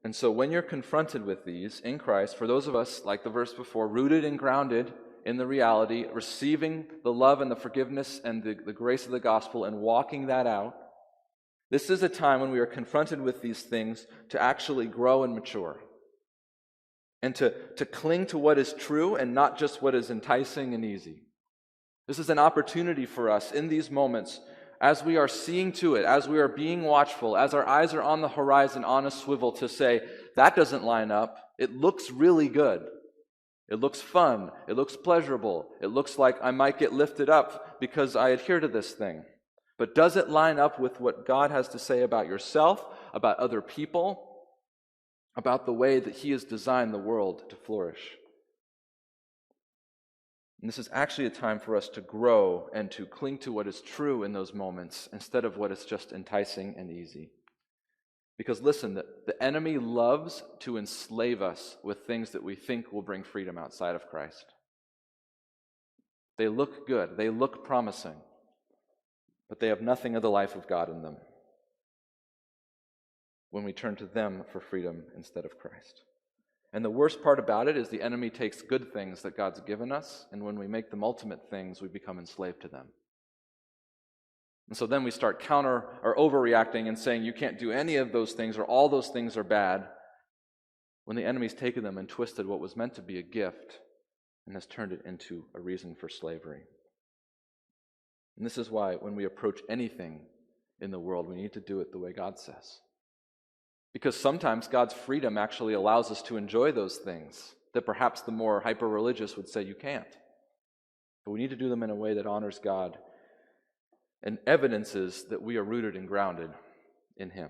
And so when you're confronted with these in Christ, for those of us, like the verse before, rooted and grounded in the reality, receiving the love and the forgiveness and the grace of the gospel and walking that out, this is a time when we are confronted with these things to actually grow and mature and to cling to what is true and not just what is enticing and easy. This is an opportunity for us in these moments as we are seeing to it, as we are being watchful, as our eyes are on the horizon on a swivel to say, that doesn't line up. It looks really good. It looks fun. It looks pleasurable. It looks like I might get lifted up because I adhere to this thing. But does it line up with what God has to say about yourself, about other people, about the way that He has designed the world to flourish? And this is actually a time for us to grow and to cling to what is true in those moments instead of what is just enticing and easy. Because listen, the enemy loves to enslave us with things that we think will bring freedom outside of Christ. They look good, they look promising, but they have nothing of the life of God in them when we turn to them for freedom instead of Christ. And the worst part about it is the enemy takes good things that God's given us, and when we make them ultimate things, we become enslaved to them. And so then we start counter or overreacting and saying you can't do any of those things or all those things are bad, when the enemy's taken them and twisted what was meant to be a gift and has turned it into a reason for slavery. And this is why when we approach anything in the world, we need to do it the way God says. Because sometimes God's freedom actually allows us to enjoy those things that perhaps the more hyper-religious would say you can't. But we need to do them in a way that honors God and evidences that we are rooted and grounded in Him.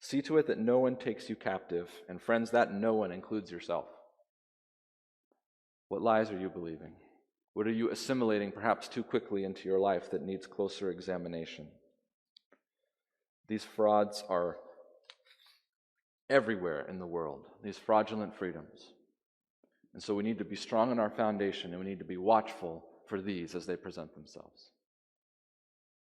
See to it that no one takes you captive, and friends, that no one includes yourself. What lies are you believing? What are you assimilating perhaps too quickly into your life that needs closer examination? These frauds are everywhere in the world, these fraudulent freedoms. And so we need to be strong in our foundation, and we need to be watchful for these as they present themselves.